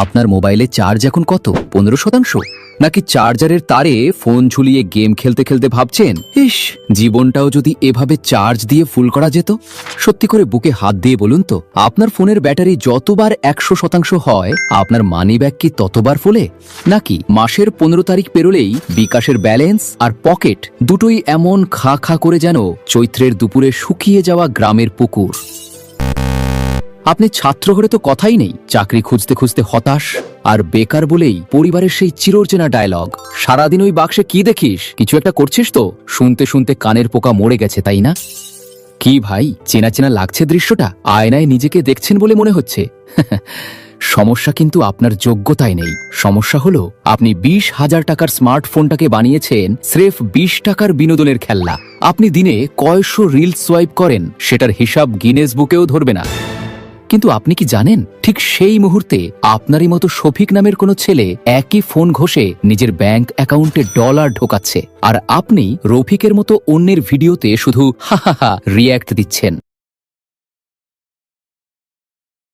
আপনার মোবাইলে চার্জ এখন কত? 15%? নাকি চার্জারের তারে ফোন ঝুলিয়ে গেম খেলতে খেলতে ভাবছেন, ইস, জীবনটাও যদি এভাবে চার্জ দিয়ে ফুল করা যেত? সত্যি করে বুকে হাত দিয়ে বলুন তো, আপনার ফোনের ব্যাটারি যতবার 100% হয়, আপনার মানি ব্যাগ কি ততবার ফোলে? নাকি মাসের 15 তারিখ পেরোলেই বিকাশের ব্যালেন্স আর পকেট দুটোই এমন খা খা করে যেন চৈত্রের দুপুরে শুকিয়ে যাওয়া গ্রামের পুকুর? আপনি ছাত্র হলে তো কথাই নেই, চাকরি খুঁজতে খুঁজতে হতাশ, আর বেকার বলেই পরিবারের সেই চিরচেনা ডায়লগ, সারাদিন ওই বাক্সে কি দেখিস, কিছু একটা করছিস তো? শুনতে শুনতে কানের পোকা মরে গেছে, তাই না? কি ভাই, চেনা চেনা লাগছে দৃশ্যটা? আয়নায় নিজেকে দেখছেন বলে মনে হচ্ছে? সমস্যা কিন্তু আপনার যোগ্যতায় নেই। সমস্যা হলো আপনি 20,000 টাকার স্মার্টফোনটাকে বানিয়েছেন স্রেফ 20 টাকার বিনোদনের খেলনা। আপনি দিনে কয়শো রিল সোয়াইপ করেন, সেটার হিসাব গিনেস বুকেও ধরবে না। কিন্তু আপনি কি জানেন, ঠিক সেই মুহূর্তে আপনারই মতো শফিক নামের কোনো ছেলে একই ফোন ঘষে নিজের ব্যাংক অ্যাকাউন্টে ডলার ঢোকাচ্ছে, আর আপনি রফিকের মতো অন্যের ভিডিওতে শুধু হা রিয়্যাক্ট দিচ্ছেন।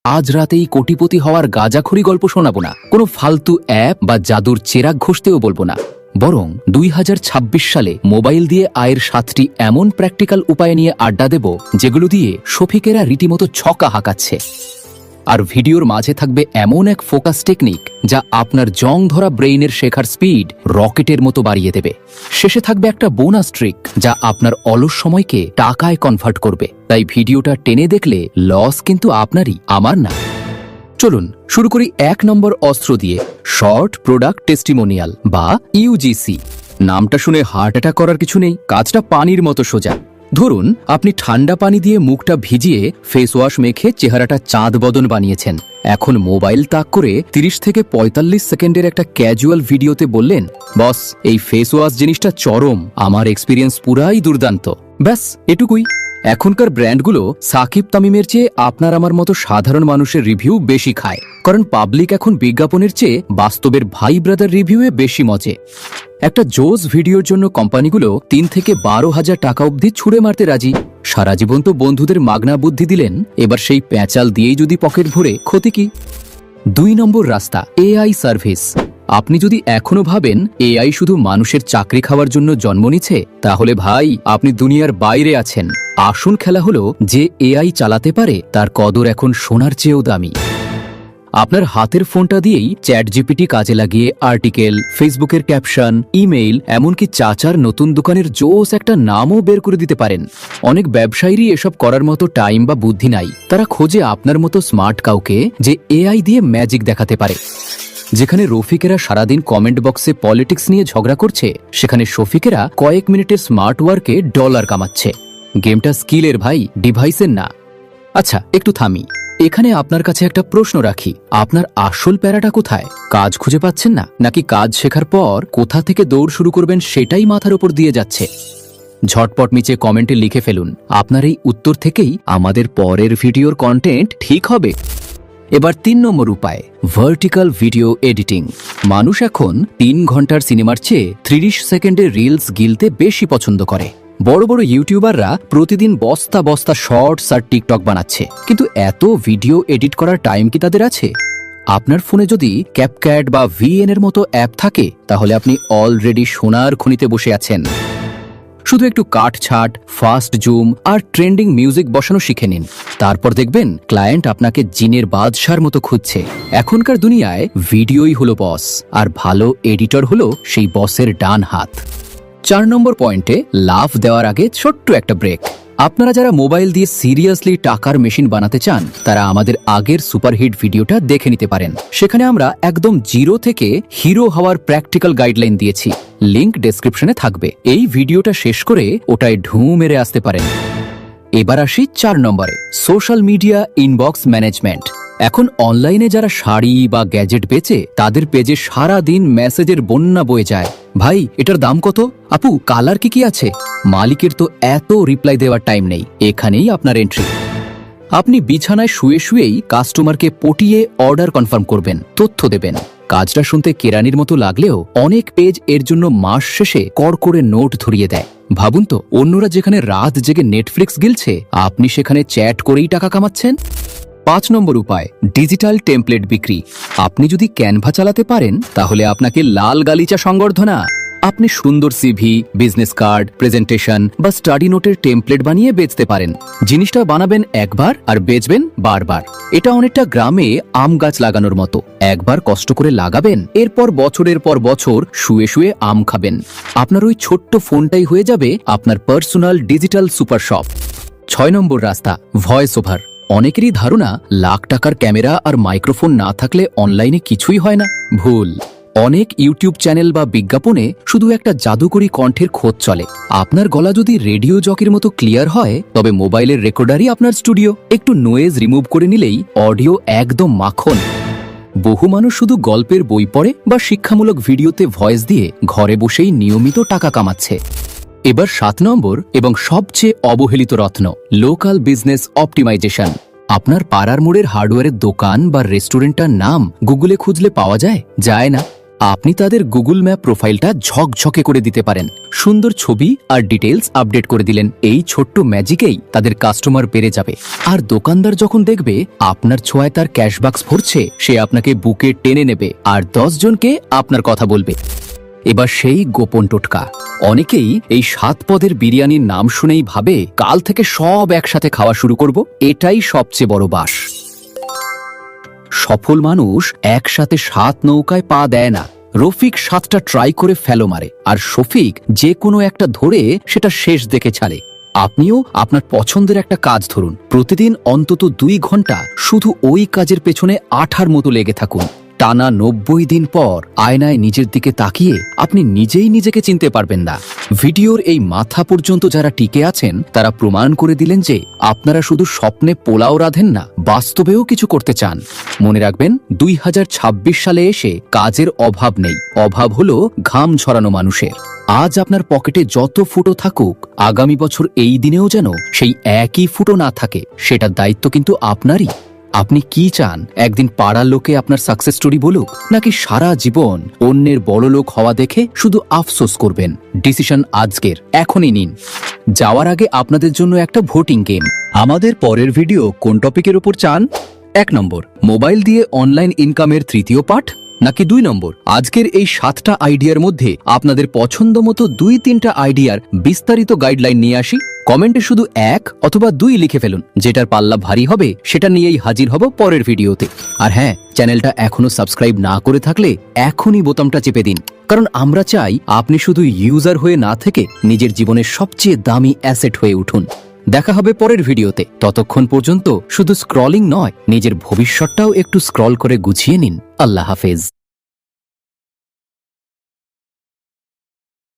আজ রাতেই কোটিপতি হওয়ার গাঁজাখড়ি গল্প শোনাবো না, কোনো ফালতু অ্যাপ বা জাদুর চেরাগ ঘষতেও বলবো না, বরং 2026 সালে মোবাইল দিয়ে আয়ের 7টি এমন প্র্যাকটিক্যাল উপায় নিয়ে আড্ডা দেব, যেগুলো দিয়ে শফিকেরা রীতিমতো ছকা হাঁকাচ্ছে। আর ভিডিওর মাঝে থাকবে এমন এক ফোকাস টেকনিক, যা আপনার জং ধরা ব্রেইনের শেখার স্পিড রকেটের মতো বাড়িয়ে দেবে। শেষে থাকবে একটা বোনাস ট্রিক, যা আপনার অলস সময়কে টাকায় কনভার্ট করবে। তাই ভিডিওটা টেনে দেখলে লস কিন্তু আপনারই, আমার না। চলুন শুরু করি 1 নম্বর অস্ত্র দিয়ে, শর্ট প্রোডাক্ট টেস্টিমোনিয়াল বা ইউজিসি। নামটা শুনে হার্ট অ্যাটাক করার কিছু নেই, কাজটা পানির মতো সোজা। ধরুন আপনি ঠান্ডা পানি দিয়ে মুখটা ভিজিয়ে ফেস ওয়াশ মেখে চেহারাটা চাঁদ বদন বানিয়েছেন। এখন মোবাইল তাক করে 30 থেকে 45 সেকেন্ডের একটা ক্যাজুয়াল ভিডিওতে বললেন, বস, এই ফেস ওয়াশ জিনিসটা চরম, আমার এক্সপিরিয়েন্স পুরাই দুর্দান্ত। ব্যাস, এটুকুই। এখনকার ব্র্যান্ডগুলো সাকিব তামিমের চেয়ে আপনার আমার মতো সাধারণ মানুষের রিভিউ বেশি খায়, কারণ পাবলিক এখন বিজ্ঞাপনের চেয়ে বাস্তবের ভাই ব্রাদার রিভিউয়ে বেশি মজে। একটা জোস ভিডিওর জন্য কোম্পানিগুলো 3 থেকে 12,000 টাকা অবধি ছুড়ে মারতে রাজি। সারা জীবন তো বন্ধুদের মাগনা বুদ্ধি দিলেন, এবার সেই প্যাঁচাল দিয়েই যদি পকেট ভরে, ক্ষতি কি? 2 নম্বর রাস্তা, এআই সার্ভিস। আপনি যদি এখনো ভাবেন এআই শুধু মানুষের চাকরি খাওয়ার জন্য জন্ম নিচ্ছে, তাহলে ভাই, আপনি দুনিয়ার বাইরে আছেন। আসল খেলা হলো, যে এআই চালাতে পারে তার কদর এখন সোনার চেয়েও দামি। আপনার হাতের ফোনটা দিয়েই চ্যাট জিপিটি কাজে লাগিয়ে আর্টিকেল, ফেসবুকের ক্যাপশন, ইমেইল, এমনকি চাচার নতুন দোকানের জোস একটা নামও বের করে দিতে পারেন। অনেক ব্যবসায়ীরই এসব করার মতো টাইম বা বুদ্ধি নাই। তারা খোঁজে আপনার মতো স্মার্ট কাউকে, যে এআই দিয়ে ম্যাজিক দেখাতে পারে। যেখানে রফিকেরা সারাদিন কমেন্ট বক্সে পলিটিক্স নিয়ে ঝগড়া করছে, সেখানে শফিকেরা কয়েক মিনিটের স্মার্ট ওয়ার্কে ডলার কামাচ্ছে। গেমটা স্কিলের ভাই, ডিভাইসের না। আচ্ছা, একটু থামি। এখানে আপনার কাছে একটা প্রশ্ন রাখি, আপনার আসল প্যারাটা কোথায়? কাজ খুঁজে পাচ্ছেন না, নাকি কাজ শেখার পর কোথা থেকে দৌড় শুরু করবেন সেটাই মাথার উপর দিয়ে যাচ্ছে? ঝটপট নিচে কমেন্টে লিখে ফেলুন, আপনার এই উত্তর থেকেই আমাদের পরের ভিডিওর কন্টেন্ট ঠিক হবে। এবার 3 নম্বর উপায়, ভার্টিক্যাল ভিডিও এডিটিং। মানুষ এখন 3 ঘন্টার সিনেমার চেয়ে 30 সেকেন্ডের রিলস গিলতে বেশি পছন্দ করে। বড় বড় ইউটিউবাররা প্রতিদিন বস্তা বস্তা শর্টস আর টিকটক বানাচ্ছে, কিন্তু এত ভিডিও এডিট করার টাইম কি তাদের আছে? আপনার ফোনে যদি ক্যাপকাট বা ভিএন এর মতো অ্যাপ থাকে, তাহলে আপনি অলরেডি সোনার খনিতে বসে আছেন। শুধু একটু কাটছাট, ফাস্ট জুম আর ট্রেন্ডিং মিউজিক বসানো শিখে নিন, তারপর দেখবেন ক্লায়েন্ট আপনাকে জিনের বাদশার মতো খুঁজছে। এখনকার দুনিয়ায় ভিডিওই হলো বস, আর ভালো এডিটর হলো সেই বসের ডান হাত। 4 নম্বর পয়েন্টে লাভ দেওয়ার আগে ছোট্ট একটা ব্রেক। আপনারা যারা মোবাইল দিয়ে সিরিয়াসলি টাকার মেশিন বানাতে চান, তারা আমাদের আগের সুপারহিট ভিডিওটা দেখে নিতে পারেন। সেখানে আমরা একদম জিরো থেকে হিরো হওয়ার প্র্যাকটিক্যাল গাইডলাইন দিয়েছি, লিংক ডেসক্রিপশনে থাকবে। এই ভিডিওটা শেষ করে ওটায় ঢুঁ মেরে আসতে পারেন। এবার আসি 4 নম্বরে, সোশ্যাল মিডিয়া ইনবক্স ম্যানেজমেন্ট। এখন অনলাইনে যারা শাড়ি বা গ্যাজেট বেচে, তাদের পেজে সারা দিন মেসেজের বন্যা বয়ে যায়। ভাই, এটার দাম কত? আপু, কালার কি আছে? মালিকের তো এত রিপ্লাই দেওয়ার টাইম নেই। এখানেই আপনার এন্ট্রি। আপনি বিছানায় শুয়ে শুয়েই কাস্টমারকে পটিয়ে অর্ডার কনফার্ম করবেন, তথ্য দেবেন। কাজটা শুনতে কেরানির মতো লাগলেও অনেক পেজ এর জন্য মাস শেষে কড় করে নোট ধরিয়ে দেয়। ভাবুন তো, অন্যরা যেখানে রাত জেগে নেটফ্লিক্স গিলছে, আপনি সেখানে চ্যাট করেই টাকা কামাচ্ছেন। 5 নম্বর উপায়, ডিজিটাল টেমপ্লেট বিক্রি। আপনি যদি ক্যানভা চালাতে পারেন তাহলে আপনাকে লাল গালিচা সংবর্ধনা। আপনি সুন্দর সিভি, বিজনেস কার্ড, প্রেজেন্টেশন বা স্টাডি নোটের টেমপ্লেট বানিয়ে বেচতে পারেন। জিনিসটা বানাবেন একবার আর বেচবেন বারবার। এটা অনেকটা গ্রামে আম গাছ লাগানোর মতো। একবার কষ্ট করে লাগাবেন, এরপর বছরের পর বছর শুয়ে শুয়ে আম খাবেন। আপনার ওই ছোট্ট ফোনটাই হয়ে যাবে আপনার পার্সোনাল ডিজিটাল সুপার শপ। 6 নম্বর রাস্তা, ভয়েস ওভার। অনেকেরই ধারণা লাখ টাকার ক্যামেরা আর মাইক্রোফোন না থাকলে অনলাইনে কিছুই হয় না। ভুল। অনেক ইউটিউব চ্যানেল বা বিজ্ঞাপনে শুধু একটা জাদুকরী কণ্ঠের খোঁজ চলে। আপনার গলা যদি রেডিও জকির মতো ক্লিয়ার হয় তবে মোবাইলের রেকর্ডারই আপনার স্টুডিও। একটু নয়েজ রিমুভ করে নিলেই অডিও একদম মাখন। বহু মানুষ শুধু গল্পের বই পড়ে বা শিক্ষামূলক ভিডিওতে ভয়েস দিয়ে ঘরে বসেই নিয়মিত টাকা কামাচ্ছে। এবার 7 নম্বর এবং সবচেয়ে অবহেলিত রত্ন, লোকাল বিজনেস অপটিমাইজেশন। আপনার পাড়ার মোড়ের হার্ডওয়্যারের দোকান বা রেস্টুরেন্টটার নাম গুগলে খুঁজলে পাওয়া যায় না। আপনি তাদের গুগল ম্যাপ প্রোফাইলটা ঝকঝকে করে দিতে পারেন। সুন্দর ছবি আর ডিটেলস আপডেট করে দিলেন। এই ছোট্ট ম্যাজিকেই তাদের কাস্টমার বেড়ে যাবে। আর দোকানদার যখন দেখবে আপনার ছোঁয়ায় তার ক্যাশবাক্স ভরছে, সে আপনাকে বুকে টেনে নেবে আর 10 জনকে আপনার কথা বলবে। এবার সেই গোপন টোটকা। অনেকেই এই 7 পদের বিরিয়ানির নাম শুনেই ভাবে কাল থেকে সব একসাথে খাওয়া শুরু করব। এটাই সবচেয়ে বড় বাস। সফল মানুষ একসাথে 7 নৌকায় পা দেয় না। রফিক 7টা ট্রাই করে ফেলো মারে, আর শফিক যে কোনো একটা ধরে সেটা শেষ দেখে ছাড়ে। আপনিও আপনার পছন্দের একটা কাজ ধরুন, প্রতিদিন অন্তত 2 ঘন্টা শুধু ওই কাজের পেছনে আঠার মতো লেগে থাকুন। টানা 90 দিন পর আয়নায় নিজের দিকে তাকিয়ে আপনি নিজেই নিজেকে চিনতে পারবেন না। ভিডিওর এই মাথা পর্যন্ত যারা টিকে আছেন তারা প্রমাণ করে দিলেন যে আপনারা শুধু স্বপ্নে পোলাও রাঁধেন না, বাস্তবেও কিছু করতে চান। মনে রাখবেন, 2026 সালে এসে কাজের অভাব নেই, অভাব হলো ঘাম ঝরানো মানুষের। আজ আপনার পকেটে যত ফুটো থাকুক, আগামী বছর এই দিনেও যেন সেই একই ফুটো না থাকে, সেটার দায়িত্ব কিন্তু আপনারই। আপনি কি চান, একদিন পাড়ার লোকে আপনার সাকসেস স্টোরি বলুক, নাকি সারা জীবন অন্যের বড়লোক হওয়া দেখে শুধু আফসোস করবেন? ডিসিশন আজকের, এখনই নিন। যাওয়ার আগে আপনাদের জন্য একটা ভোটিং গেম। আমাদের পরের ভিডিও কোন টপিকের উপর চান? 1 নম্বর, মোবাইল দিয়ে অনলাইন ইনকামের 3য় পার্ট, নাকি 2 নম্বর, আজকের এই 7টা আইডিয়ার মধ্যে আপনাদের পছন্দ মতো 2-3টা আইডিয়ার বিস্তারিত গাইডলাইন নিয়ে আসি? কমেন্টে শুধু 1 অথবা 2 লিখে ফেলুন। যেটার পাল্লা ভারী হবে সেটা নিয়েই হাজির হব পরের ভিডিওতে। আর হ্যাঁ, চ্যানেলটা এখনো সাবস্ক্রাইব না করে থাকলে এখনই বোতামটা চেপে দিন, কারণ আমরা চাই আপনি শুধু ইউজার হয়ে না থেকে নিজের জীবনের সবচেয়ে দামি অ্যাসেট হয়ে উঠুন। দেখা হবে পরের ভিডিওতে। ততক্ষণ পর্যন্ত শুধু স্ক্রলিং নয়, নিজের ভবিষ্যৎটাও একটু স্ক্রল করে গুছিয়ে নিন। আল্লাহ হাফেজ।